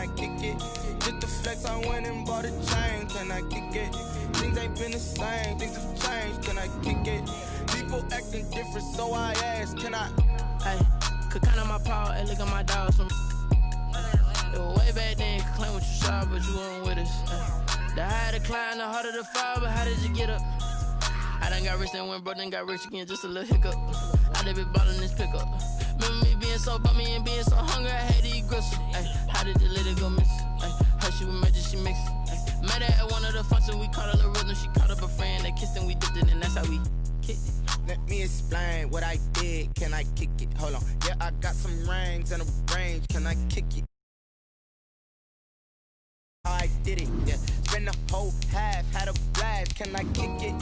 I kick it? Just the flex, I went and bought a chain, can I kick it? Things ain't been the same, things have changed, can I kick it? People acting different, so I ask, can I? Hey, could count on my power, hey, look at my dogs from. It was way back then, could claim what you saw, but you weren't with us. The higher the climb, the harder the fall, but how did you get up? I done got rich, then went broke, then got rich again, just a little hiccup. I done been ballin' this pickup. Remember me being so bummy and being so hungry, I had to eat gristle. Ay, how did the lady go miss? Her she was magic, she mixed. Met her at one of the functions, we caught a little rhythm. She caught up a friend, they kissed and we dipped it, and that's how we kicked it. Let me explain what I did, can I kick it? Hold on, yeah, I got some rings and a range, can I kick it? I did it, yeah. Spend the whole half, had a blast, can I kick it?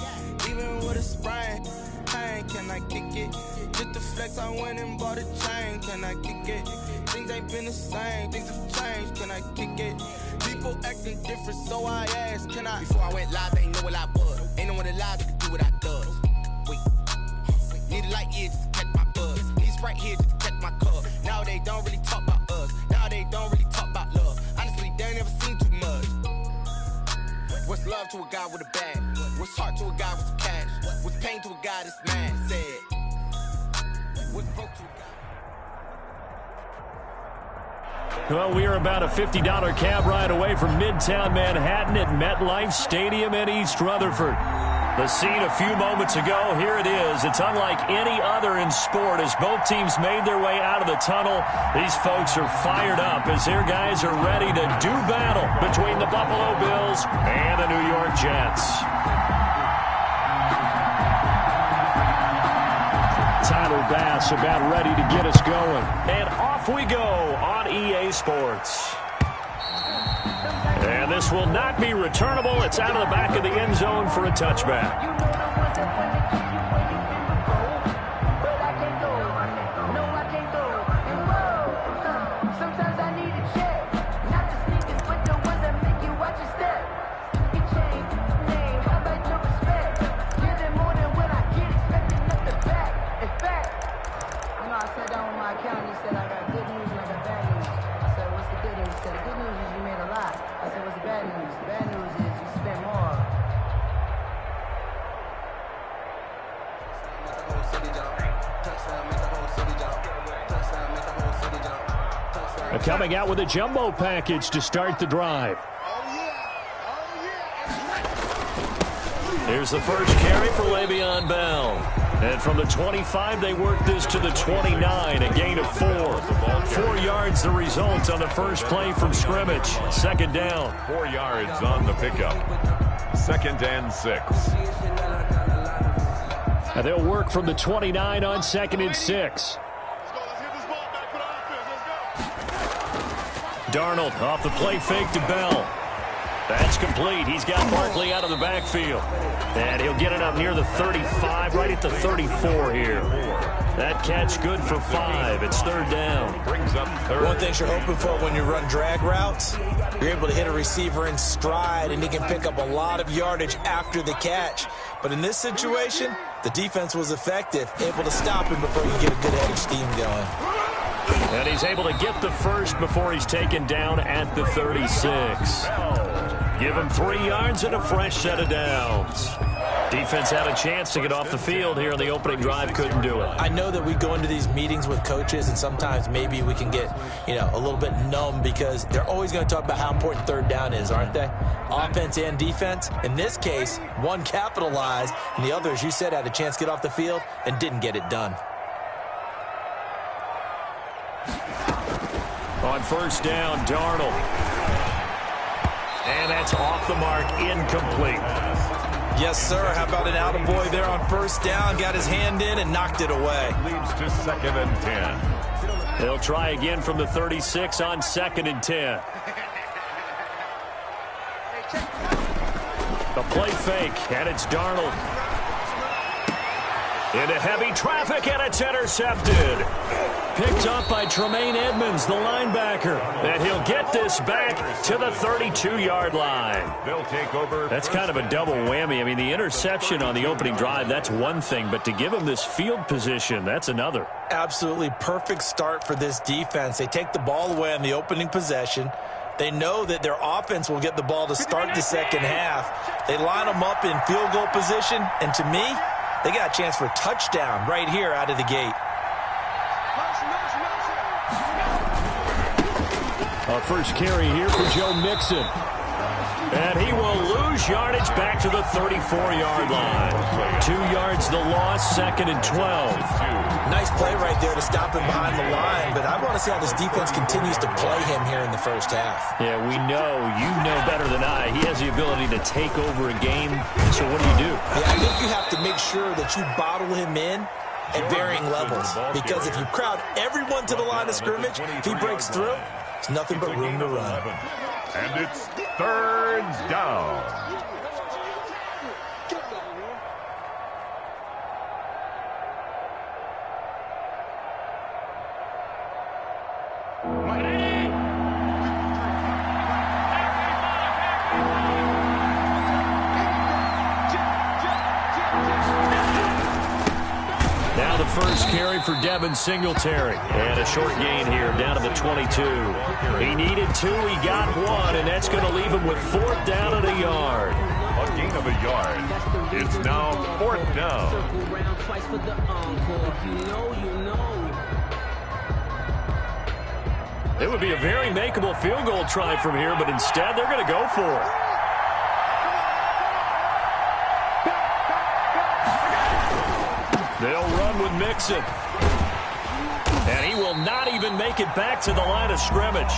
Even with a sprain, pain, can I kick it? Just the flex, I went and bought a chain, can I kick it? Things ain't been the same, things have changed, can I kick it? People acting different, so I asked, can I? Before I went live, they ain't know what I was. Ain't no one alive that could do what I does. Wait, need a light here just to catch my buzz. Need Sprite here just to catch my cup. Now they don't really talk about us. Now they don't really talk about love. Honestly, they ain't never seen too much. What's love to a guy with a bag? What's heart to a guy with some cash? What's pain to a guy that's mad? Said. What's broke to a guy? Well, we are about a $50 cab ride away from Midtown Manhattan at MetLife Stadium in East Rutherford. The scene a few moments ago, here it is. It's unlike any other in sport as both teams made their way out of the tunnel. These folks are fired up as their guys are ready to do battle between the Buffalo Bills and the New York Jets. Tyler Bass about ready to get us going. And off we go on EA Sports. And this will not be returnable. It's out of the back of the end zone for a touchback. Coming out with a jumbo package to start the drive. Here's the first carry for Le'Veon Bell. And from the 25, they work this to the 29, a gain of 4. 4 yards the result on the first play from scrimmage. Second down. 4 yards on the pickup. 2nd and 6. And they'll work from the 29 on 2nd and 6. Darnold off the play fake to Bell. That's complete. He's got Barkley out of the backfield. And he'll get it up near the 35, right at the 34 here. That catch good for 5. It's 3rd down. Brings up 3rd. One thing you're hoping for when you run drag routes, you're able to hit a receiver in stride, and he can pick up a lot of yardage after the catch. But in this situation, the defense was effective, able to stop him before you get a good head of steam going. And he's able to get the first before he's taken down at the 36. Give him 3 yards and a fresh set of downs. Defense had a chance to get off the field here on the opening drive, couldn't do it. I know that we go into these meetings with coaches, and sometimes maybe we can get, a little bit numb because they're always going to talk about how important 3rd down is, aren't they? Offense and defense. In this case, one capitalized, and the other, as you said, had a chance to get off the field and didn't get it done. On 1st down, Darnold. And that's off the mark, incomplete. Yes, sir. How about an attaboy there on 1st down? Got his hand in and knocked it away. Leads to 2nd and 10. They'll try again from the 36 on 2nd and 10. A play fake, and it's Darnold. Into heavy traffic, and it's intercepted. Picked up by Tremaine Edmonds, the linebacker. And he'll get this back to the 32-yard line. They'll take over. That's kind of a double whammy. I mean, the interception on the opening drive, that's one thing. But to give him this field position, that's another. Absolutely perfect start for this defense. They take the ball away on the opening possession. They know that their offense will get the ball to start the second half. They line them up in field goal position, and to me, they got a chance for a touchdown right here out of the gate. Our first carry here for Joe Mixon. And he will lose yardage back to the 34-yard line. 2 yards the loss, 2nd and 12. Nice play right there to stop him behind the line, but I want to see how this defense continues to play him here in the first half. Yeah, we know, you know better than I, he has the ability to take over a game, so what do? Yeah, I think you have to make sure that you bottle him in at varying levels, because if you crowd everyone to the line of scrimmage, if he breaks through, it's nothing but room to run. And it's 3rd down. Now the first carry for Devin Singletary. And a short gain here down to the 22. He needed 2, he got 1, and that's going to leave him with 4th down and a yard. A gain of a yard. It's now 4th down. It would be a very makeable field goal try from here, but instead they're going to go for it. They'll run with Mixon. And he will not even make it back to the line of scrimmage.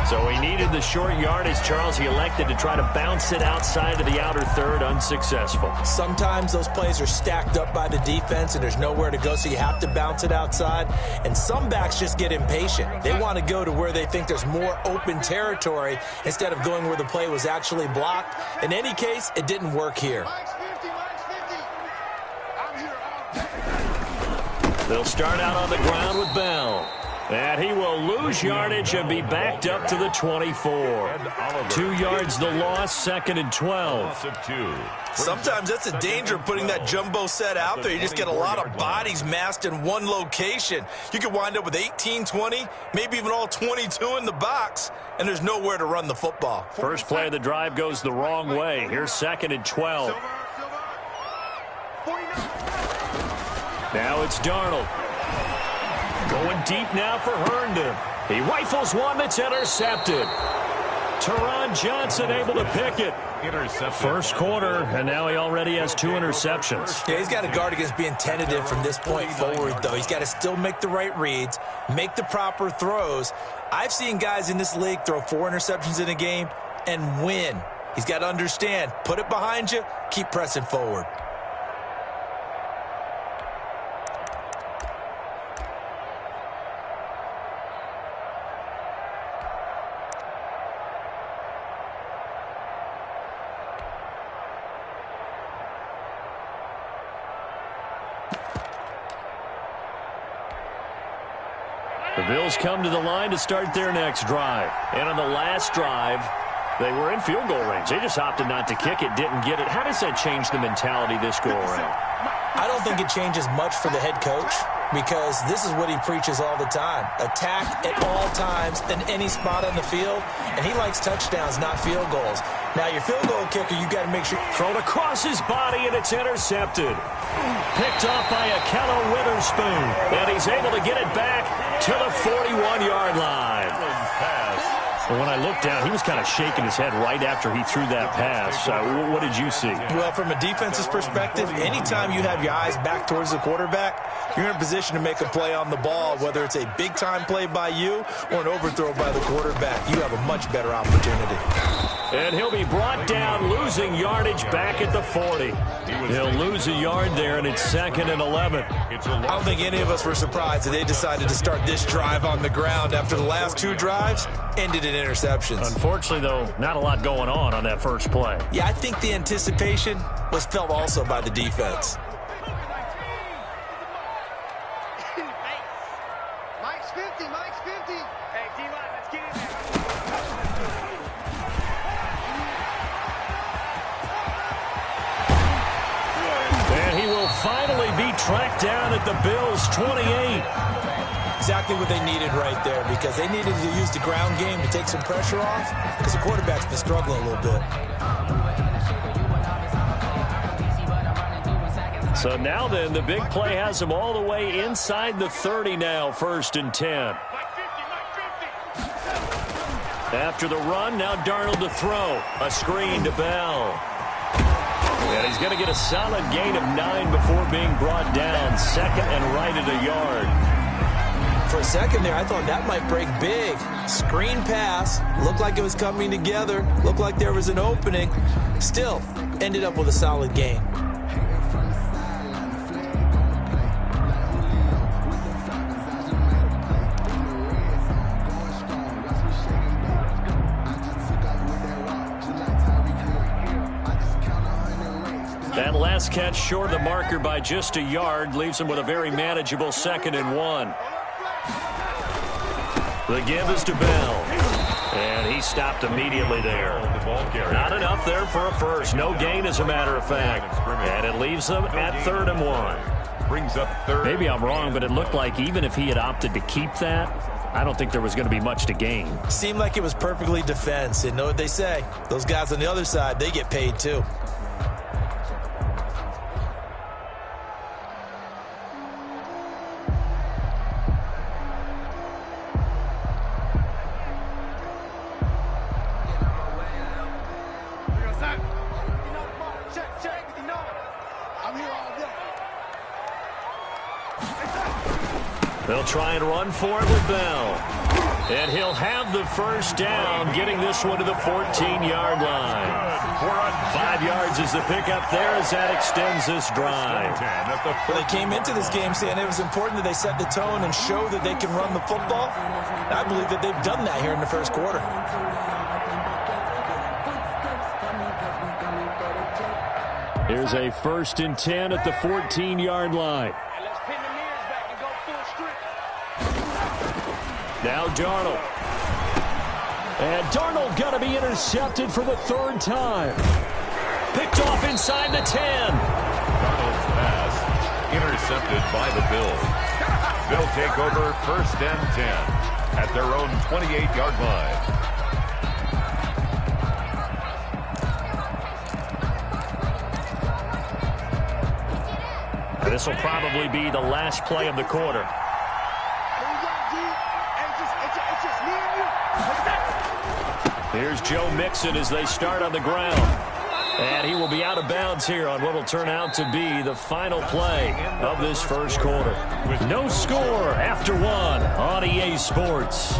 So he needed the short yardage, Charles. He elected to try to bounce it outside of the outer third, unsuccessful. Sometimes those plays are stacked up by the defense and there's nowhere to go, so you have to bounce it outside. And some backs just get impatient. They want to go to where they think there's more open territory instead of going where the play was actually blocked. In any case, it didn't work here. They'll start out on the ground with Bell. And he will lose yardage and be backed up to the 24. 2 yards the loss, 2nd and 12. Sometimes that's the danger of putting that jumbo set out there. You just get a lot of bodies massed in one location. You could wind up with 18, 20, maybe even all 22 in the box, and there's nowhere to run the football. First play of the drive goes the wrong way. Here's 2nd and 12. Now it's Darnold. Going deep now for Herndon. He rifles one that's intercepted. Teron Johnson able to pick it. First quarter, and now he already has 2 interceptions. Yeah, he's got to guard against being tentative from this point forward, though. He's got to still make the right reads, make the proper throws. I've seen guys in this league throw 4 interceptions in a game and win. He's got to understand, put it behind you, keep pressing forward. The Bills come to the line to start their next drive. And on the last drive, they were in field goal range. They just opted not to kick it, didn't get it. How does that change the mentality this go-around? I don't think it changes much for the head coach, because this is what he preaches all the time. Attack at all times in any spot on the field, and he likes touchdowns, not field goals. Now, your field goal kicker, you got to make sure. Thrown across his body, and it's intercepted. Picked off by Akello Witherspoon, and he's able to get it back to the 41-yard line. And when I looked down, he was kind of shaking his head right after he threw that pass. What did you see? Well, from a defense's perspective, anytime you have your eyes back towards the quarterback, you're in a position to make a play on the ball, whether it's a big-time play by you or an overthrow by the quarterback. You have a much better opportunity. And he'll be brought down, losing yardage back at the 40. He'll lose a yard there, and it's 2nd and 11. I don't think any of us were surprised that they decided to start this drive on the ground after the last 2 drives ended in interceptions. Unfortunately, though, not a lot going on that first play. Yeah, I think the anticipation was felt also by the defense. Mike's 50, Mike's 50. Hey, D-line, let's get in there. And he will finally be tracked down at the Bills' 28. Exactly what they needed right there, because they needed to use the ground game to take some pressure off, because the quarterback's been struggling a little bit. So now then, the big play has them all the way inside the 30 now, 1st and 10. After the run, now Darnold to throw. A screen to Bell. And he's going to get a solid gain of 9 before being brought down. 2nd and right at a yard. For a second there, I thought that might break big. Screen pass. Looked like it was coming together. Looked like there was an opening. Still, ended up with a solid gain. That last catch short of the marker by just a yard leaves him with a very manageable 2nd and 1. The give is to Bell. And he stopped immediately there. Not enough there for a first. No gain, as a matter of fact. And it leaves them at 3rd and 1. Brings up 3rd. Maybe I'm wrong, but it looked like even if he had opted to keep that, I don't think there was going to be much to gain. Seemed like it was perfectly defense. And know what they say? Those guys on the other side, they get paid too. They'll try and run for it with Bell. And he'll have the first down, getting this one to the 14-yard line. 5 yards is the pickup there as that extends this drive. Well, they came into this game saying it was important that they set the tone and show that they can run the football. I believe that they've done that here in the first quarter. Here's a 1st and 10 at the 14-yard line. Now Darnold. And Darnold going to be intercepted for the 3rd time. Picked off inside the 10. Darnold's pass intercepted by the Bills. They'll take over 1st and 10 at their own 28-yard line. This will probably be the last play of the quarter. Here's Joe Mixon as they start on the ground. And he will be out of bounds here on what will turn out to be the final play of this first quarter. No score after 1 on EA Sports.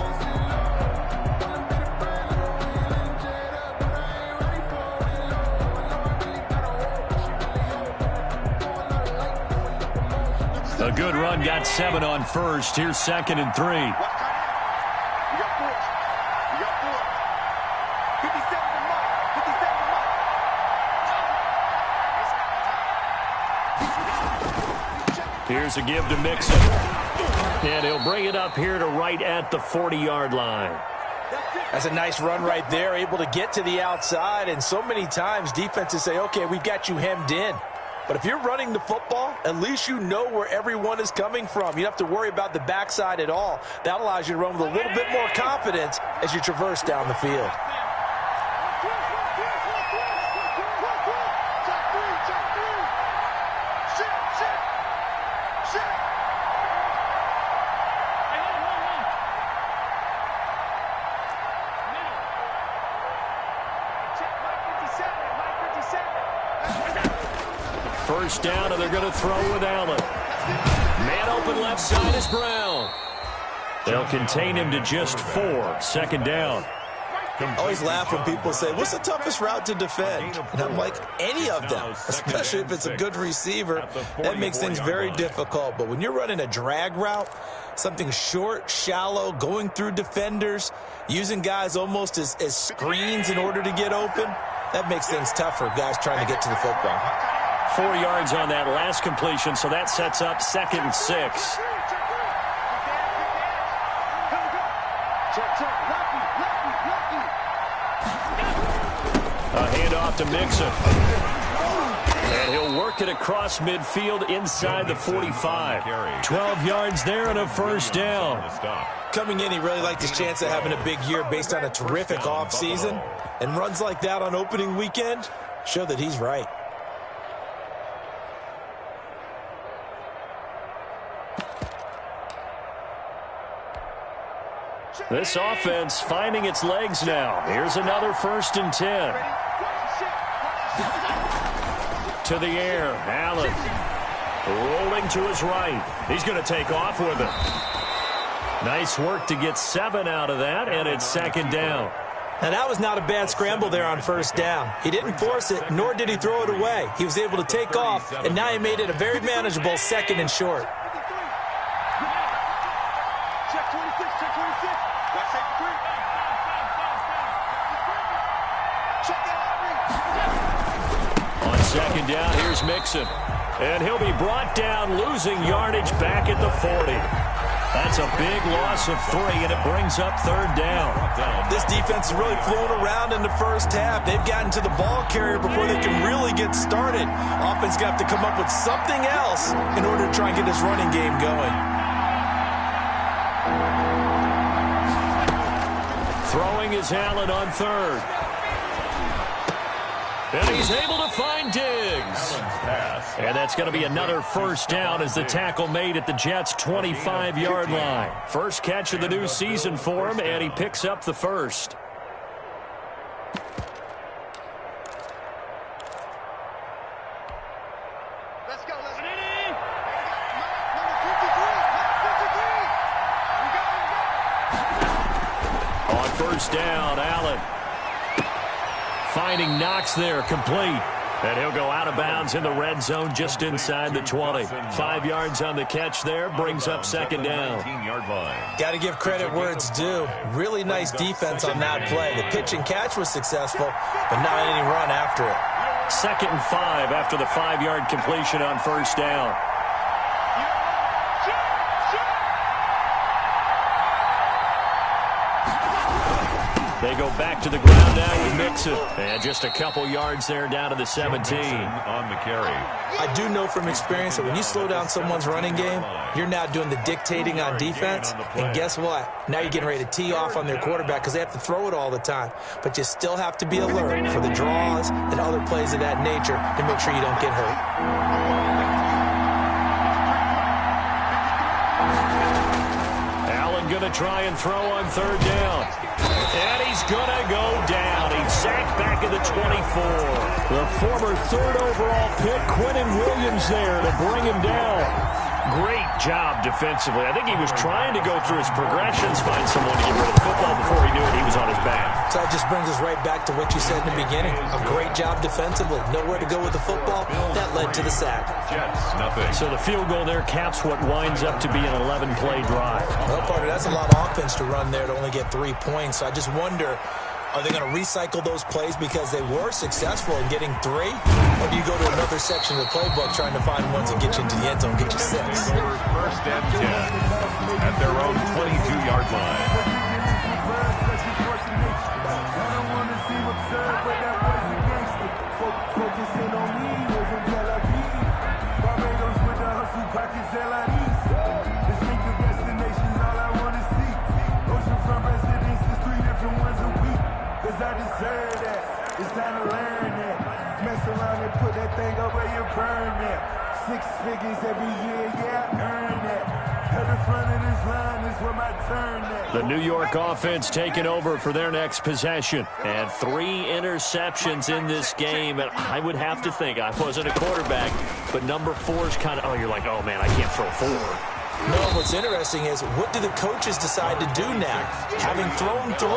A good run, got 7 on first. Here's 2nd and 3. Here's a give to Mixon. And he'll bring it up here to right at the 40-yard line. That's a nice run right there, able to get to the outside. And so many times defenses say, okay, we've got you hemmed in. But if you're running the football, at least you know where everyone is coming from. You don't have to worry about the backside at all. That allows you to run with a little bit more confidence as you traverse down the field. First down, and they're going to throw with Allen. Man open left side is Brown. They'll contain him to just 4. 2nd down. I always laugh when people say, what's the toughest route to defend? And I'm like, any of them, especially if it's a good receiver. That makes things very difficult. But when you're running a drag route, something short, shallow, going through defenders, using guys almost as screens in order to get open, that makes things tough for guys trying to get to the football. 4 yards on that last completion, so that sets up 2nd and 6. A handoff to Mixon. And he'll work it across midfield inside the 45. 12 yards there and a first down. Coming in, he really liked his chance of having a big year based on a terrific offseason. And runs like that on opening weekend show that he's right. This offense finding its legs now. Here's another 1st and 10. To the air, Allen. Rolling to his right. He's going to take off with it. Nice work to get 7 out of that, and it's 2nd down. Now, that was not a bad scramble there on 1st down. He didn't force it, nor did he throw it away. He was able to take off, and now he made it a very manageable 2nd and short. On 2nd down, here's Mixon. And he'll be brought down, losing yardage back at the 40. That's a big loss of 3, and it brings up 3rd down. This defense is really flown around in the first half. They've gotten to the ball carrier before they can really get started. Offense got to come up with something else in order to try and get this running game going. Throwing is Allen on 3rd. And he's able to find Diggs. And that's going to be another 1st down as the tackle made at the Jets' 25-yard line. First catch of the new season for him, and he picks up the 1st. Let's go, let's go. On 1st down, Allen. Finding Knox there, complete. And he'll go out of bounds in the red zone just inside the 20. 5 yards on the catch there, brings up 2nd down. Got to give credit where it's due. Really nice defense on that play. The pitch and catch was successful, but not any run after it. 2nd and 5 after the 5-yard completion on 1st down. They go back to the ground now with Mixon. And just a couple yards there down to the 17. On the carry. I do know from experience that when you slow down someone's running game, you're now doing the dictating on defense. And guess what? Now you're getting ready to tee off on their quarterback because they have to throw it all the time. But you still have to be alert for the draws and other plays of that nature to make sure you don't get hurt. Allen going to try and throw on 3rd down. And he's going to go down. He's sacked back at the 24. The former 3rd overall pick, Quentin Williams there to bring him down. Great job defensively. I think he was trying to go through his progressions, find someone to get rid of the football. Before he knew it, he was on his back. So that just brings us right back to what you said in the beginning. A great job defensively. Nowhere to go with the football. That led to the sack. Jets, nothing. So the field goal there caps what winds up to be an 11-play drive. Well, partner, that's a lot of offense to run there to only get 3 points. So I just wonder, are they going to recycle those plays because they were successful in getting 3? Or do you go to another section of the playbook trying to find ones that get you into the end zone, get you 6? 1st and 10 at their own 22-yard line. It's time to learn that. Mess around and put that thing up where you burn that. 6 figures every year, yeah, I earn that. At the front of this line is where my turn at. The New York offense taking over for their next possession. And 3 interceptions in this game. And I would have to think, I wasn't a quarterback, but number 4 is kind of, you're like, oh, man, I can't throw 4. No, what's interesting is, what do the coaches decide to do now? Having thrown 3,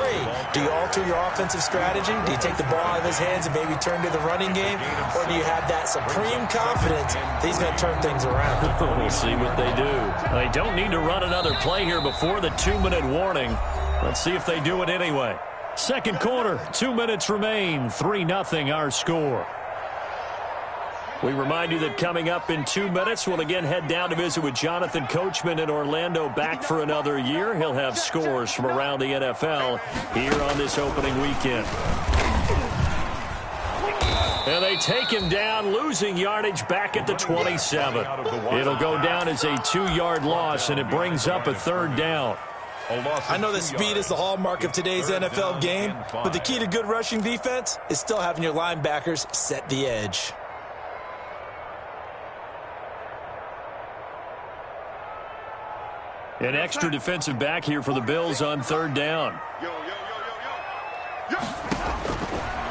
do you alter your offensive strategy? Do you take the ball out of his hands and maybe turn to the running game? Or do you have that supreme confidence that he's going to turn things around? We'll see what they do. They don't need to run another play here before the 2-minute warning. Let's see if they do it anyway. 2nd quarter, 2 minutes remain. 3-0 our score. We remind you that coming up in 2 minutes, we'll again head down to visit with Jonathan Coachman in Orlando, back for another year. He'll have scores from around the NFL here on this opening weekend. And they take him down, losing yardage back at the 27. It'll go down as a 2-yard loss, and it brings up a 3rd down. I know that speed is the hallmark of today's NFL game, but the key to good rushing defense is still having your linebackers set the edge. An extra defensive back here for the Bills on 3rd down.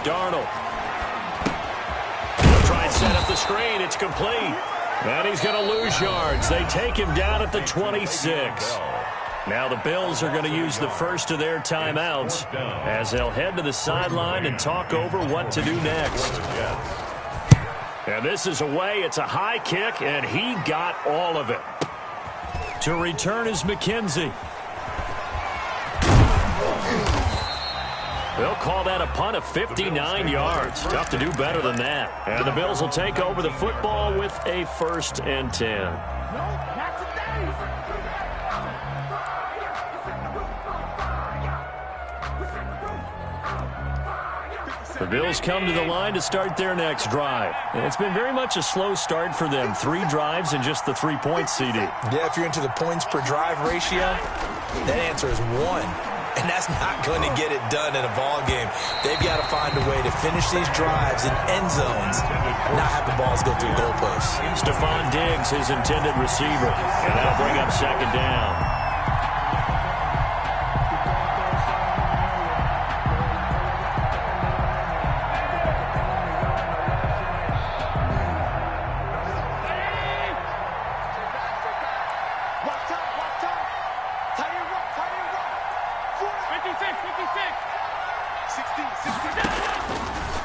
Darnold. He'll try and set up the screen. It's complete. And he's going to lose yards. They take him down at the 26. Now the Bills are going to use the first of their timeouts as they'll head to the sideline and talk over what to do next. And this is away. It's a high kick, and he got all of it. To return is McKenzie. They'll call that a punt of 59 yards. Tough to do better than that. And the Bills will take over the football with a 1st and 10. The Bills come to the line to start their next drive. And it's been very much a slow start for them. 3 drives and just the 3 points, CD. Yeah, if you're into the points per drive ratio, that answer is 1. And that's not going to get it done in a ball game. They've got to find a way to finish these drives in end zones, not have the balls go through goalposts. Stephon Diggs, his intended receiver. And that'll bring up 2nd down.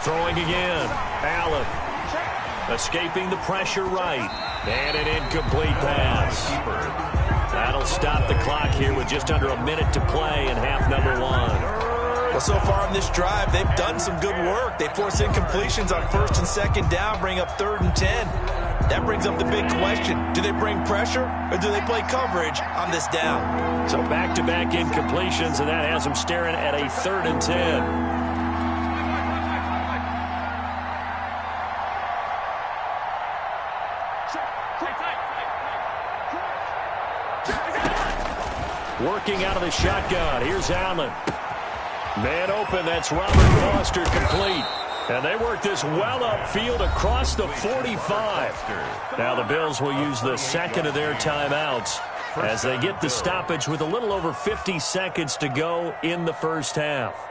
Throwing again. Allen. Escaping the pressure right. And an incomplete pass. That'll stop the clock here with just under a minute to play in half number 1. Well, so far on this drive, they've done some good work. They force incompletions on 1st and 2nd down, bring up 3rd and 10. That brings up the big question. Do they bring pressure or do they play coverage on this down? So back-to-back incompletions, and that has them staring at a 3rd and 10. Working out of the shotgun. Here's Allen. Man open. That's Robert Foster complete. And they work this well upfield across the 45. Now the Bills will use the 2nd of their timeouts as they get the stoppage with a little over 50 seconds to go in the 1st half.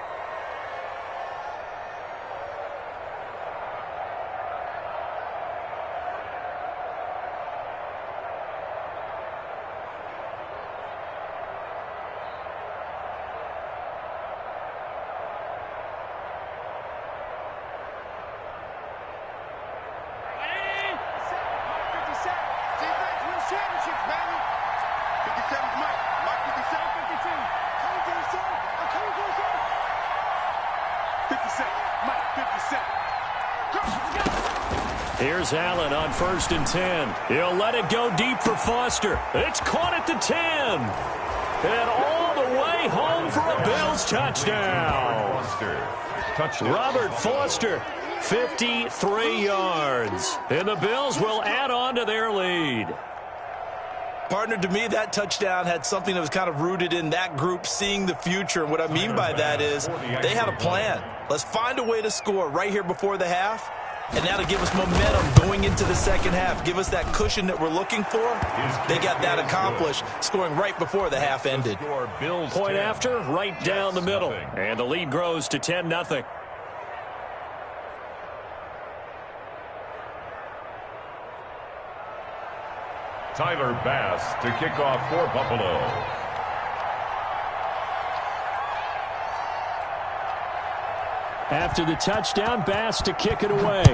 Here's Allen on 1st and 10. He'll let it go deep for Foster. It's caught at the 10. And all the way home for a Bills touchdown. Robert Foster, 53 yards. And the Bills will add on to their lead. Partner, to me, that touchdown had something that was kind of rooted in that group seeing the future. And what I mean by that is they had a plan. Let's find a way to score right here before the half. And that'll give us momentum going into the 2nd half. Give us that cushion that we're looking for. They got that accomplished, scoring right before the half ended. Point after, right down the middle. And the lead grows to 10-0. Tyler Bass to kick off for Buffalo. After the touchdown, Bass to kick it away.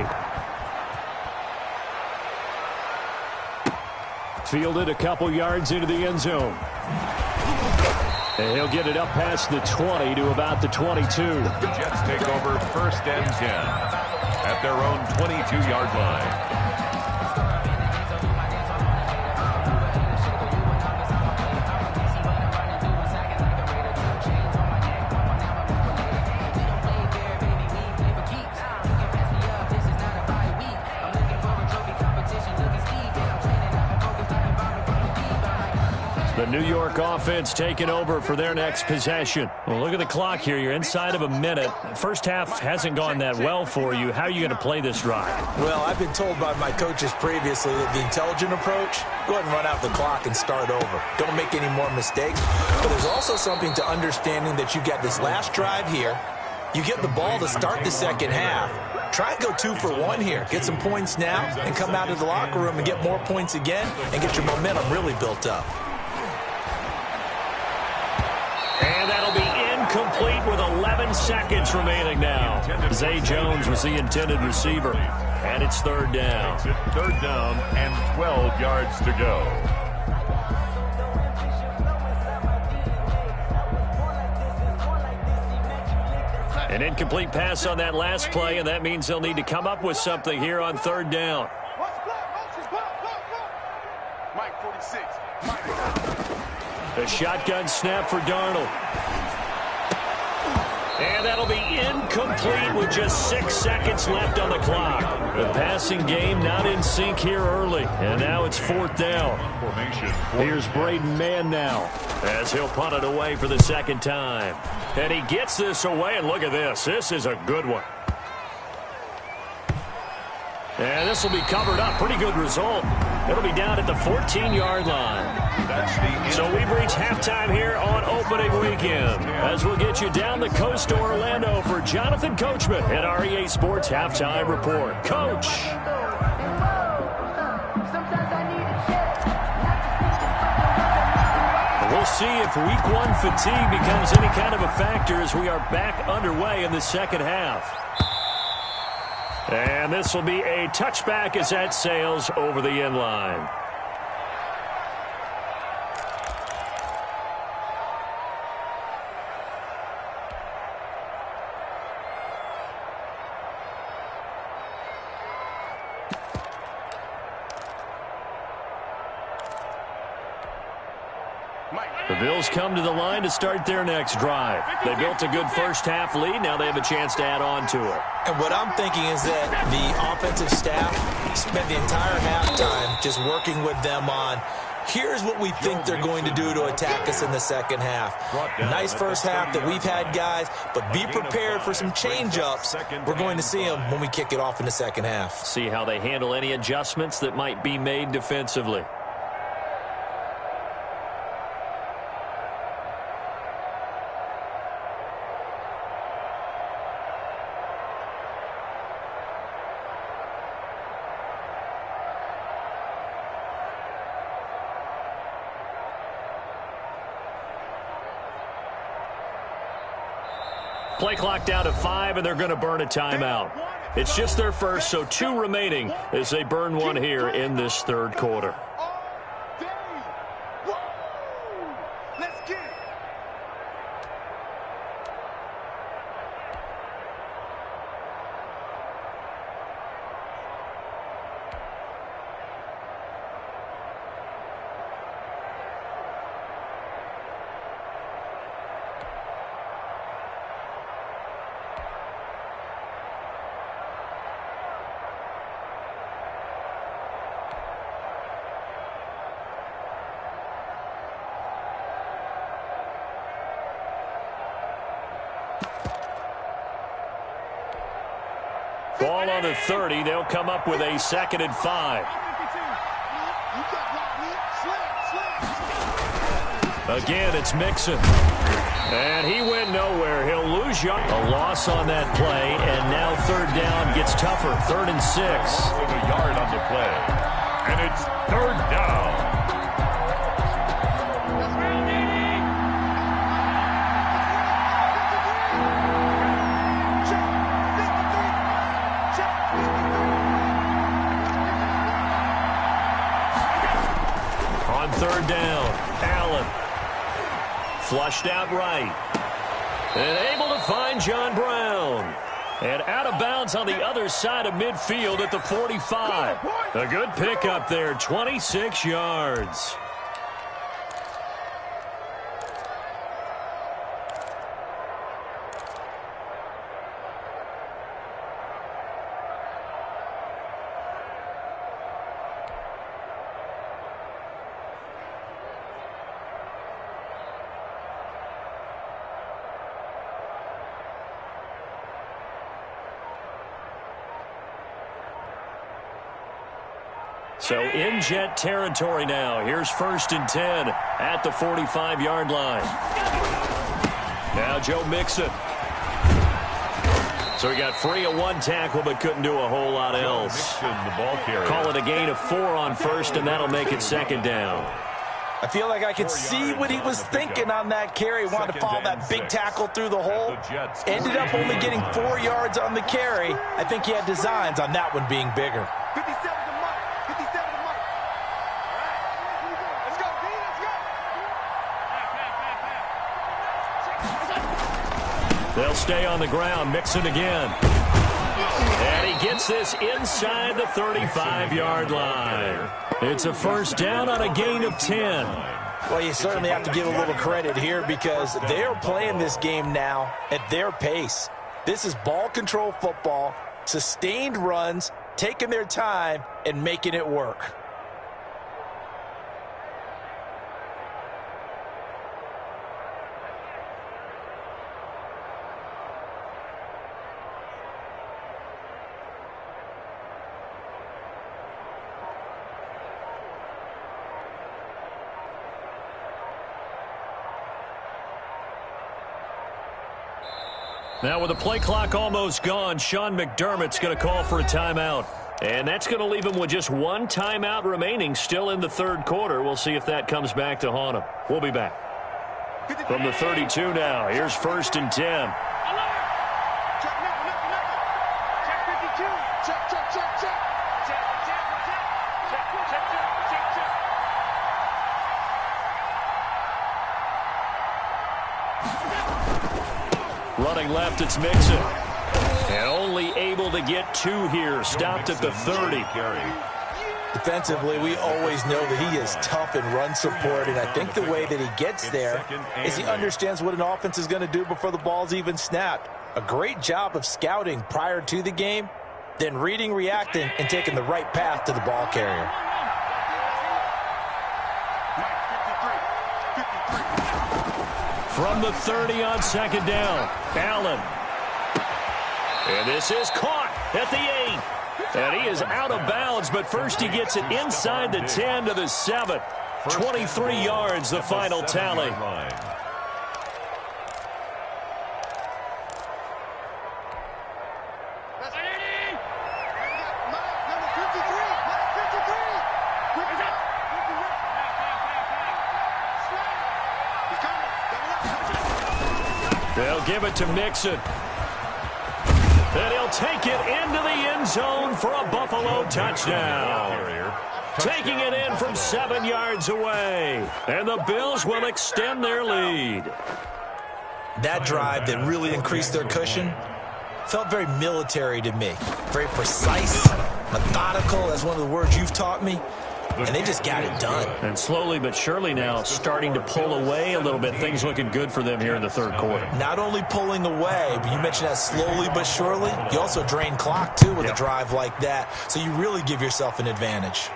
Fielded a couple yards into the end zone. And he'll get it up past the 20 to about the 22. The Jets take over 1st and 10 at their own 22-yard line. New York offense taking over for their next possession. Well, look at the clock here. You're inside of a minute. First half hasn't gone that well for you. How are you going to play this drive? Well, I've been told by my coaches previously that the intelligent approach, go ahead and run out the clock and start over. Don't make any more mistakes. But there's also something to understanding that you got this last drive here. You get the ball to start the second half. Try and go 2 for 1 here. Get some points now and come out of the locker room and get more points again and get your momentum really built up. And that'll be incomplete with 11 seconds remaining now. Zay Jones was the intended receiver. And it's third down. Third down and 12 yards to go. An incomplete pass on that last play, and that means they'll need to come up with something here on third down. Mike 46. The shotgun snap for Darnold. And that'll be incomplete with just 6 seconds left on the clock. The passing game not in sync here early, and now it's fourth down. Here's Braden Mann now as he'll punt it away for the second time. And he gets this away, and look at this. This is a good one. And this will be covered up. Pretty good result. It'll be down at the 14-yard line. So we've reached halftime here on opening weekend. As we'll get you down the coast to Orlando for Jonathan Coachman at our EA Sports Halftime Report. Coach. We'll see if week one fatigue becomes any kind of a factor as we are back underway in the second half. And this will be a touchback as that sails over the end line. The Bills come to the line to start their next drive. They built a good first half lead. Now they have a chance to add on to it. And what I'm thinking is that the offensive staff spent the entire halftime just working with them on, here's what we think they're going to do to attack us in the second half. Nice first half that we've had, guys, but be prepared for some change-ups. We're going to see them when we kick it off in the second half. See how they handle any adjustments that might be made defensively. Play clock down to 5, and they're going to burn a timeout. It's just their first, so 2 remaining as they burn one here in this third quarter. Ball on the 30. They'll come up with a 2nd and 5. Again, it's Mixon. And he went nowhere. He'll lose yard. A loss on that play, and now third down gets tougher. 3rd and 6. With a yard on the play. And it's third down. Third down, Allen. Flushed out right. And able to find John Brown. And out of bounds on the other side of midfield at the 45. A good pickup there, 26 yards. So in Jet territory now. Here's 1st and 10 at the 45-yard line. Now Joe Mixon. So he got free of one tackle but couldn't do a whole lot else. The ball carrier. Call it a gain of 4 on 1st, and that'll make it 2nd down. I feel like I could see what he was thinking on that carry. He wanted to follow that big tackle through the hole. Ended up only getting 4 yards on the carry. I think he had designs on that one being bigger. 57 to Mike. 57 to Mike. All right. Let's go, D. Let's go. They'll stay on the ground. Mixon again. And he gets this inside the 35-yard line. It's a 1st down on a gain of 10. Well, you certainly have to give a little credit here because they're playing this game now at their pace. This is ball control football, sustained runs, taking their time, and making it work. Now with the play clock almost gone, Sean McDermott's going to call for a timeout. And that's going to leave him with just 1 timeout remaining still in the 3rd quarter. We'll see if that comes back to haunt him. We'll be back. From the 32 now, here's 1st and 10. Check 52. Check. Running left, it's Mixon. And only able to get 2 here. Stopped at the 30. Defensively, we always know that he is tough in run support, and I think the way that he gets there is he understands what an offense is going to do before the ball's even snapped. A great job of scouting prior to the game, then reading, reacting, and taking the right path to the ball carrier. From the 30 on 2nd down, Allen. And this is caught at the 8. And he is out of bounds, but first he gets it inside the 10 to the 7. 23 yards, the final tally. They'll give it to Mixon. And he'll take it into the end zone for a Buffalo touchdown. Taking it in from 7 yards away. And the Bills will extend their lead. That drive that really increased their cushion felt very military to me. Very precise, methodical, that's one of the words you've taught me. And they just got it done. And slowly but surely now starting to pull away a little bit. Things looking good for them here in the 3rd quarter. Not only pulling away, but you mentioned that slowly but surely. You also drain clock, too, with a drive like that. So you really give yourself an advantage.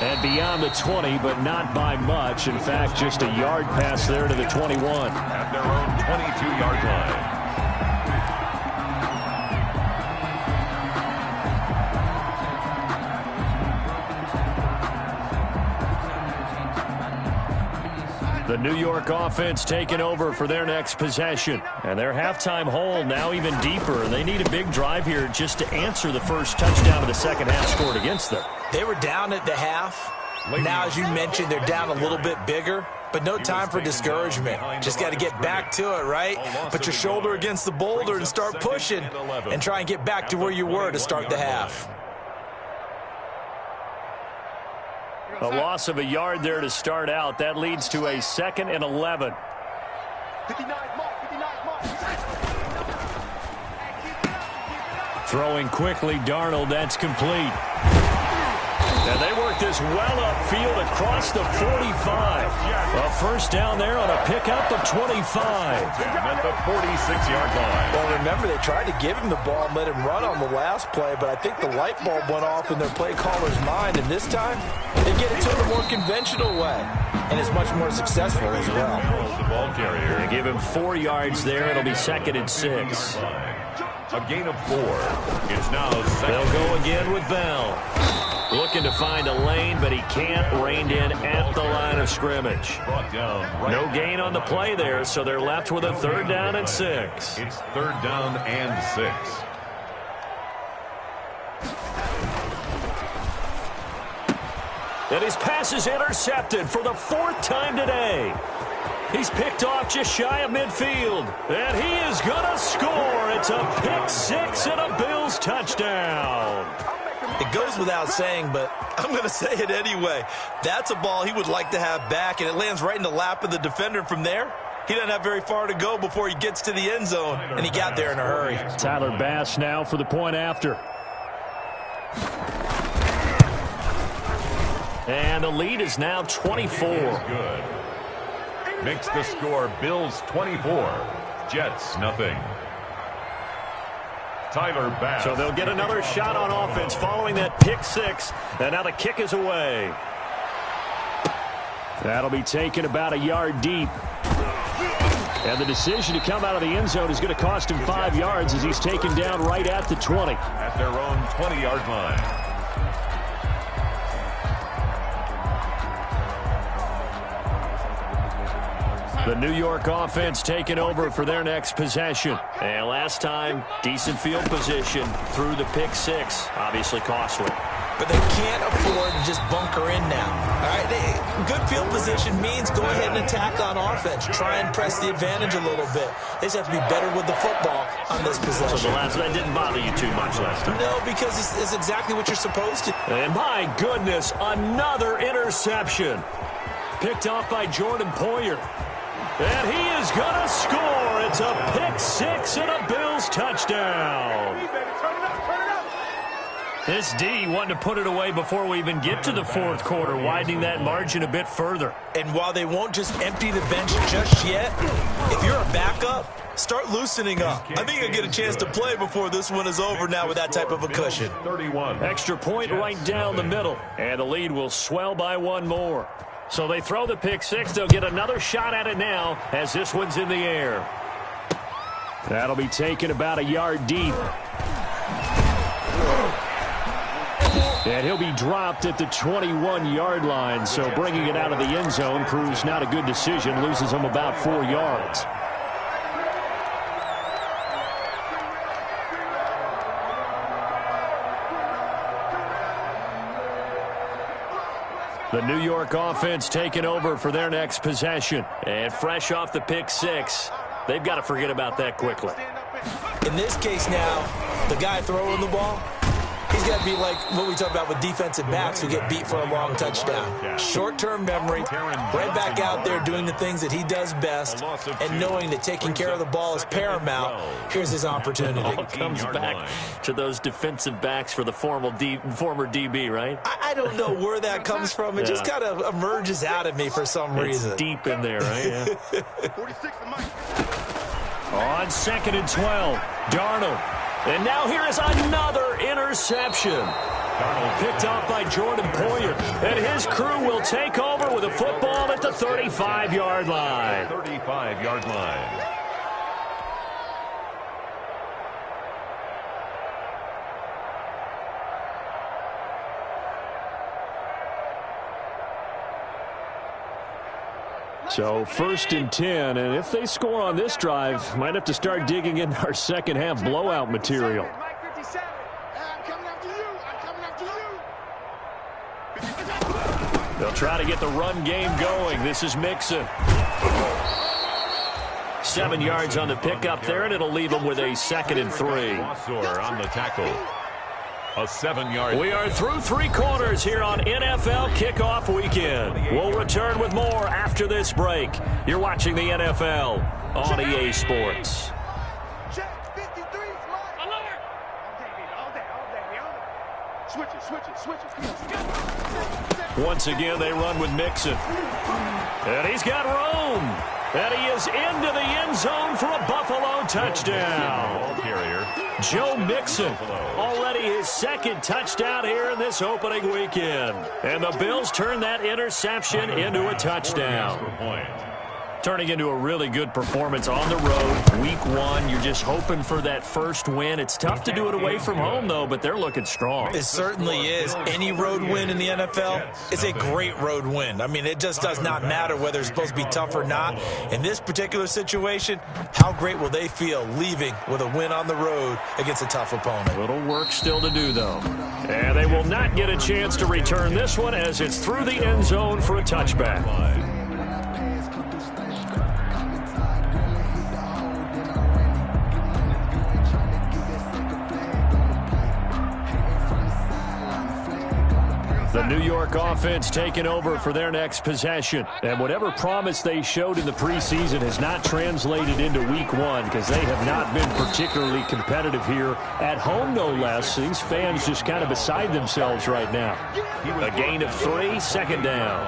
And beyond the 20, but not by much. In fact, just a yard pass there to the 21. At their own 22-yard line. The New York offense taking over for their next possession. And their halftime hole now even deeper. They need a big drive here just to answer the first touchdown of the second half scored against them. They were down at the half. Now, as you mentioned, they're down a little bit bigger. But no time for discouragement. Just got to get back to it, right? Put your shoulder against the boulder and start pushing. And try and get back to where you were to start the half. A loss of a yard there to start out. That leads to a 2nd and 11. 59 mark. Throwing quickly, Darnold. That's complete. And they work this well upfield across the 45. A 1st down there on a pickup of 25. At the 46-yard line. Well, remember, they tried to give him the ball and let him run on the last play, but I think the light bulb went off in their play caller's mind, and this time they get it to him a more conventional way, and it's much more successful as well. The ball carrier. They give him 4 yards there. It'll be 2nd and 6. A gain of 4. It's now second. They'll go again with Bell. Looking to find a lane, but he can't. Reined in at the line of scrimmage. Brought down right. No gain on the play there, so they're left with a 3rd down and 6. It's 3rd down and 6. And his pass is intercepted for the 4th time today. He's picked off just shy of midfield. And he is going to score. It's a pick 6 and a Bills touchdown. It goes without saying, but I'm going to say it anyway. That's a ball he would like to have back, and it lands right in the lap of the defender. From there, he doesn't have very far to go before he gets to the end zone, and he got there in a hurry. Tyler Bass now for the point after. And the lead is now 24. Good. Makes the score Bills 24, Jets nothing. Tyler Bass. So they'll get another shot on offense following that pick 6. And now the kick is away. That'll be taken about a yard deep. And the decision to come out of the end zone is going to cost him 5 yards as he's taken down right at the 20. At their own 20-yard line. The New York offense taking over for their next possession. And last time, decent field position through the pick 6. Obviously costly. But they can't afford to just bunker in now. All right, good field position means go ahead and attack on offense. Try and press the advantage a little bit. They just have to be better with the football on this possession. So that didn't bother you too much last time? No, because it's exactly what you're supposed to. And my goodness, another interception. Picked off by Jordan Poyer. And he is going to score. It's a pick 6 and a Bills touchdown. This D wanted to put it away before we even get to the 4th quarter, widening that margin a bit further. And while they won't just empty the bench just yet, if you're a backup, start loosening up. I think you'll get a chance to play before this one is over now with that type of a cushion. 31. Extra point right down the middle. And the lead will swell by 1 more. So they throw the pick 6. They'll get another shot at it now as this one's in the air. That'll be taken about a yard deep. And he'll be dropped at the 21-yard line. So bringing it out of the end zone proves not a good decision. Loses him about 4 yards. The New York offense taking over for their next possession. And fresh off the pick 6, they've got to forget about that quickly. In this case now, the guy throwing the ball, he's got to be like what we talk about with defensive backs who get beat for a long touchdown. Short-term memory, right back out there doing the things that he does best, and knowing that taking care of the ball is paramount. Here's his opportunity. All comes back to those defensive backs for the former DB, right? I don't know where that comes from. It just kind of emerges out of me for some reason. It's deep in there, right? Yeah. On 2nd and 12, Darnold. And now here is another interception. Darnold picked off by Jordan Poyer. And his crew will take over with a football at the 35-yard line. 35-yard line. So 1st and 10, and if they score on this drive, might have to start digging into our second half blowout material. They'll try to get the run game going. This is Mixon. 7 yards on the pickup there, and it'll leave them with a 2nd and 3. On the tackle. A 7-yard. We are through 3 quarters here on NFL Kickoff Weekend. We'll return with more after this break. You're watching the NFL on EA Sports. Once again, they run with Mixon. And he's got room. And he is into the end zone for a Buffalo touchdown. Joe Mixon, already his 2nd touchdown here in this opening weekend. And the Bills turn that interception into a touchdown. Turning into a really good performance on the road. Week 1, you're just hoping for that first win. It's tough to do it away from home, though, but they're looking strong. It certainly is. Any road win in the NFL is a great road win. I mean, it just does not matter whether it's supposed to be tough or not. In this particular situation, how great will they feel leaving with a win on the road against a tough opponent? Little work still to do, though. And they will not get a chance to return this one as it's through the end zone for a touchback. The New York offense taking over for their next possession. And whatever promise they showed in the preseason has not translated into week 1 because they have not been particularly competitive here at home, no less. These fans just kind of beside themselves right now. A gain of 3, second down.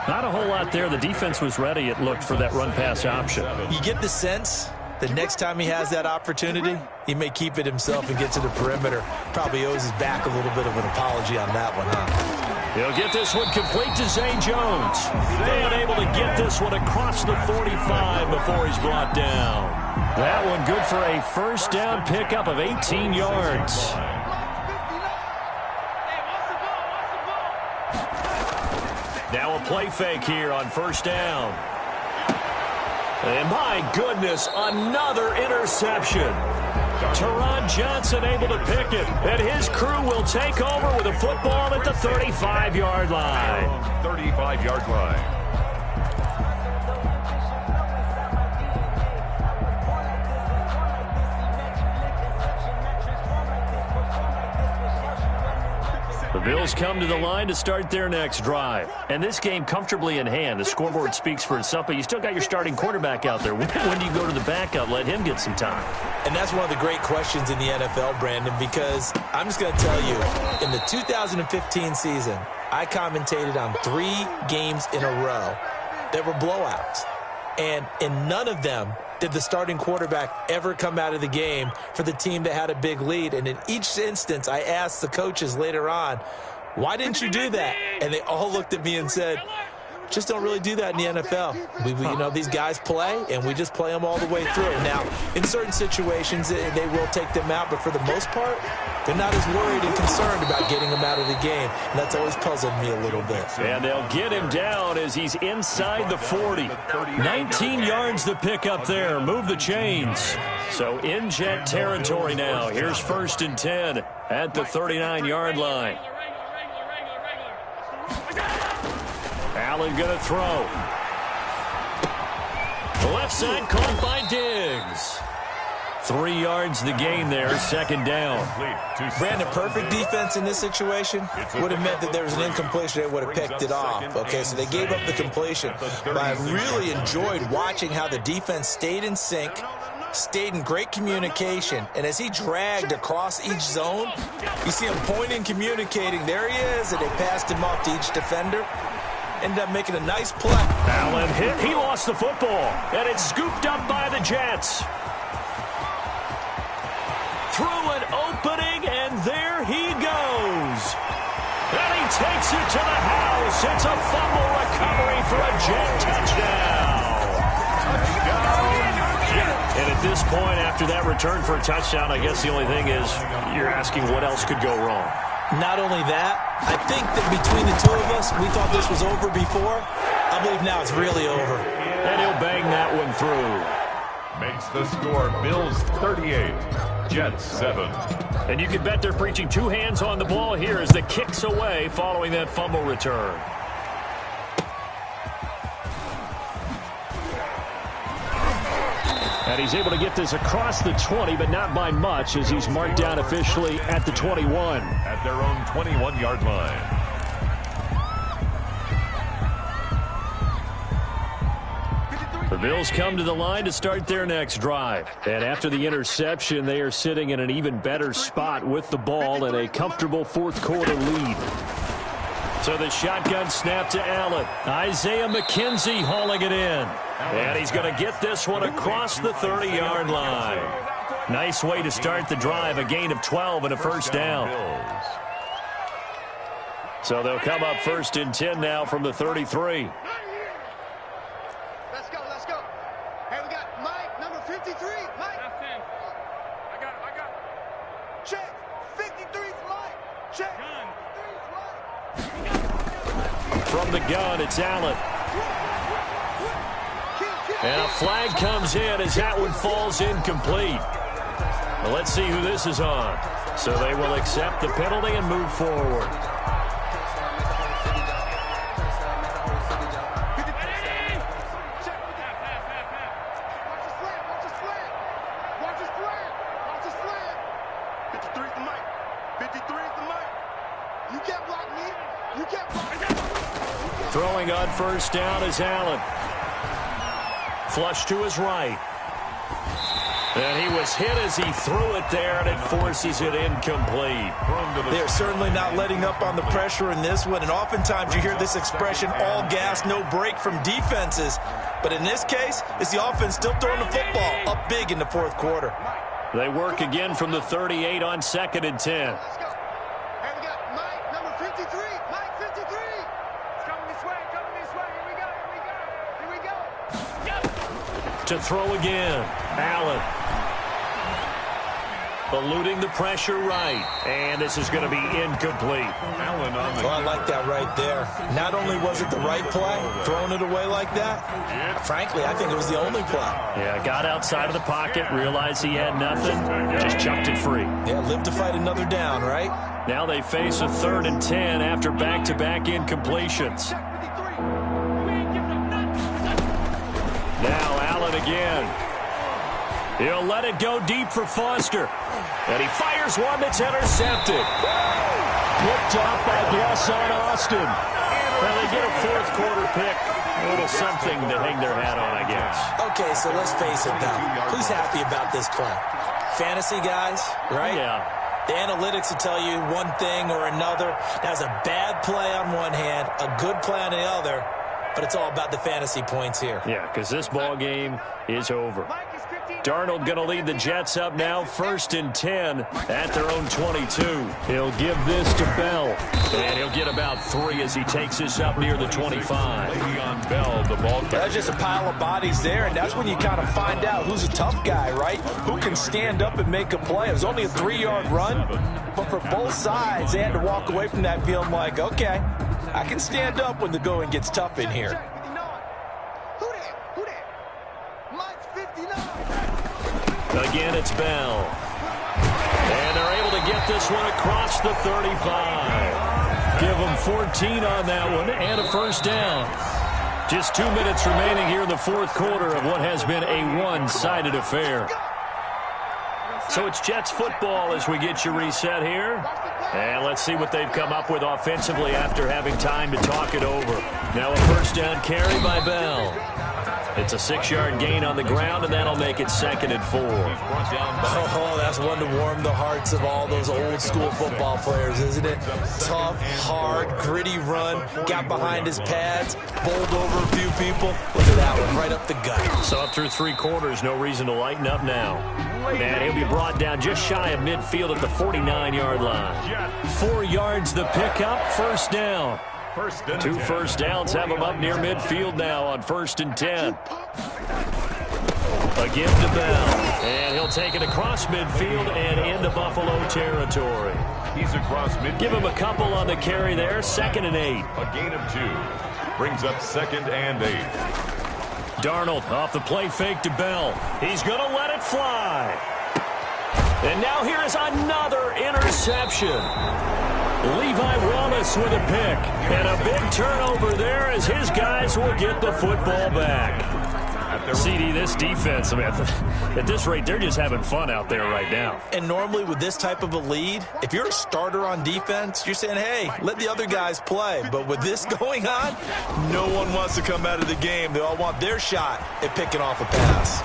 Not a whole lot there. The defense was ready, it looked, for that run-pass option. You get the sense that next time he has that opportunity, he may keep it himself and get to the perimeter. Probably owes his back a little bit of an apology on that one, huh? He'll get this one complete to Zay Jones. They unable to get this one across the 45 before he's brought down. That one good for a first down pickup of 18 yards. Now a play fake here on first down. And my goodness, another interception. Teron Johnson able to pick it, and his crew will take over with a football at the 35-yard line. 35-yard line. The Bills come to the line to start their next drive. And this game comfortably in hand. The scoreboard speaks for itself, but you still got your starting quarterback out there. When do you go to the backup, let him get some time? And that's one of the great questions in the NFL, Brandon, because I'm just going to tell you, in the 2015 season, I commentated on 3 games in a row that were blowouts. And in none of them did the starting quarterback ever come out of the game for the team that had a big lead. And in each instance, I asked the coaches later on, why didn't you do that? And they all looked at me and said, just don't really do that in the NFL. You know, these guys play, and we just play them all the way through. Now, in certain situations, they will take them out, but for the most part, they're not as worried and concerned about getting them out of the game. And that's always puzzled me a little bit. And they'll get him down as he's inside the 40. 19 yards to pick up there. Move the chains. So in jet territory now. Here's first and 10 at the 39-yard line. Allen going to throw. The left side caught by Diggs. 3 yards the gain there, second down. Brandon, perfect defense in this situation would have meant that there was an incompletion. They would have picked it off. Okay, so they gave up the completion. But I really enjoyed watching how the defense stayed in sync, stayed in great communication, and as he dragged across each zone, you see him pointing, communicating. There he is, and they passed him off to each defender. Ended up making a nice play. Allen hit. He lost the football, and it's scooped up by the Jets. Through an opening, and there he goes. And he takes it to the house. It's a fumble recovery for a Jet touchdown. And at this point, after that return for a touchdown, I guess the only thing is you're asking what else could go wrong. Not only that, I think that between the two of us, we thought this was over before. I believe now it's really over. And he'll bang that one through. Makes the score Bills 38, Jets 7. And you can bet they're preaching 2 hands on the ball here as the kicks away following that fumble return. And he's able to get this across the 20, but not by much, as he's marked down officially at the 21. At their own 21-yard line. The Bills come to the line to start their next drive. And after the interception, they are sitting in an even better spot with the ball and a comfortable fourth-quarter lead. So the shotgun snap to Allen. Isaiah McKenzie hauling it in. And he's going to get this one across the 30-yard line. Nice way to start the drive, a gain of 12 and a first down. So they'll come up first and 10 now from the 33. Let's go, let's go. Hey, we got Mike, number 53. Mike. That's 10. I got it. Check. 53's Mike. Check. Gun. 53's Mike. From the gun, it's Allen. And a flag comes in as that one falls incomplete. Well, let's see who this is on. So they will accept the penalty and move forward. Throwing on first down is Allen. Flush to his right. And he was hit as he threw it there, and it forces it incomplete. They're certainly not letting up on the pressure in this one, and oftentimes you hear this expression, all gas, no break from defenses. But in this case, it's the offense still throwing the football up big in the fourth quarter. They work again from the 38 on 2nd and 10. Let's go. Hey, we got Mike, number 53. Mike, 53. It's coming this way, coming this way. Here we go, here we go, here we go. Yep. To throw again, Allen. Eluding the pressure right. And this is going to be incomplete. Allen on the I like that right there. Not only was it the right play, throwing it away like that, frankly, I think it was the only play. Yeah, got outside of the pocket, realized he had nothing, just chucked it free. Yeah, live to fight another down, right? Now they face a 3rd and 10 after back-to-back incompletions. Now Allen again. He'll let it go deep for Foster. And he fires one that's intercepted. Picked off by Bless on Austin. Well, they get a 4th quarter pick. A little something to hang their hat on, I guess. Okay, so let's face it now. Who's happy about this play? Fantasy guys, right? Yeah. The analytics will tell you one thing or another. That's a bad play on one hand, a good play on the other, but it's all about the fantasy points here. Yeah, because this ball game is over. Darnold going to lead the Jets up now, 1st and 10 at their own 22. He'll give this to Bell, and he'll get about 3 as he takes this up near the 25. Le'Veon Bell, the ball carrier. That's just a pile of bodies there, and that's when you kind of find out who's a tough guy, right? Who can stand up and make a play. It was only a 3-yard run, but for both sides, they had to walk away from that feeling like, okay, I can stand up when the going gets tough in here. Again, it's Bell. And they're able to get this one across the 35. Give them 14 on that one and a 1st down. Just 2 minutes remaining here in the 4th quarter of what has been a one-sided affair. So it's Jets football as we get you reset here. And let's see what they've come up with offensively after having time to talk it over. Now a 1st down carry by Bell. It's a 6-yard gain on the ground, and that'll make it 2nd and 4. Oh, that's one to warm the hearts of all those old-school football players, isn't it? Tough, hard, gritty run, got behind his pads, bowled over a few people. Look at that one, right up the gut. So up through 3 quarters, no reason to lighten up now. And he'll be brought down just shy of midfield at the 49-yard line. 4 yards the pickup, 1st down. 2 1st downs have him up near midfield now on 1st and 10. Again to Bell. And he'll take it across midfield and into Buffalo territory. He's across midfield. Give him a couple on the carry there. 2nd and 8. A gain of 2. Brings up 2nd and 8. Darnold off the play fake to Bell. He's going to let it fly. And now here is another interception. Levi Wallace with a pick. And a big turnover there as his guys will get the football back. CD, this defense, I mean, at this rate, they're just having fun out there right now. And normally with this type of a lead, if you're a starter on defense, you're saying, hey, let the other guys play. But with this going on, no one wants to come out of the game. They all want their shot at picking off a pass.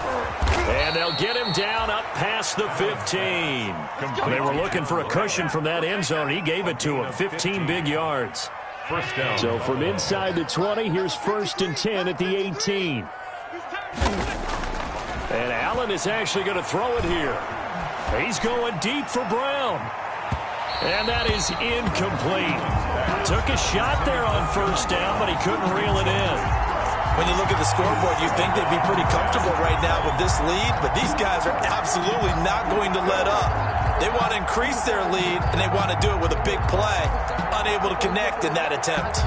And they'll get him down up past the 15. They were looking for a cushion from that end zone. He gave it to him, 15 big yards. 1st down. So from inside the 20, here's 1st and 10 at the 18. And Allen is actually going to throw it here. He's going deep for Brown. And that is incomplete. Took a shot there on 1st down, but he couldn't reel it in. When you look at the scoreboard, you'd think they'd be pretty comfortable right now with this lead, but these guys are absolutely not going to let up. They want to increase their lead, and they want to do it with a big play. Unable to connect in that attempt.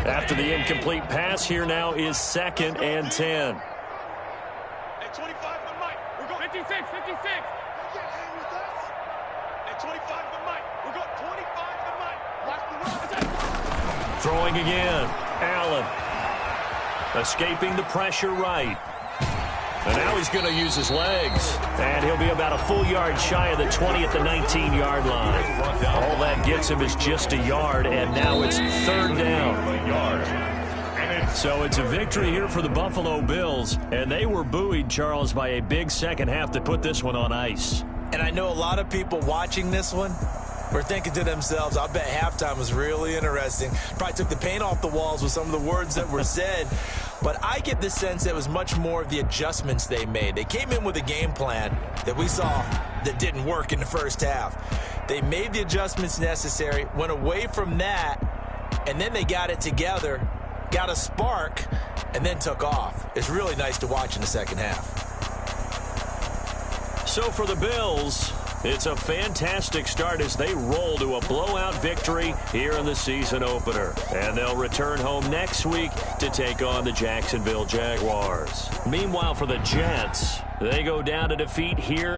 After the incomplete pass, here now is 2nd and 10. At 25 for Mike. We're going 56, 56. At 25 for Mike. We're going 25 for Mike. Watch the run. Throwing again. Allen. Escaping the pressure right. And now he's going to use his legs. And he'll be about a full yard shy of the 20 at the 19-yard line. All that gets him is just a yard, and now it's 3rd down. So it's a victory here for the Buffalo Bills, and they were buoyed, Charles, by a big second half that put this one on ice. And I know a lot of people watching this one were thinking to themselves, I bet halftime was really interesting. Probably took the paint off the walls with some of the words that were said. But I get the sense that it was much more of the adjustments they made. They came in with a game plan that we saw that didn't work in the first half. They made the adjustments necessary, went away from that, and then they got it together, got a spark, and then took off. It's really nice to watch in the second half. So for the Bills, it's a fantastic start as they roll to a blowout victory here in the season opener. And they'll return home next week to take on the Jacksonville Jaguars. Meanwhile, for the Jets, they go down to defeat here.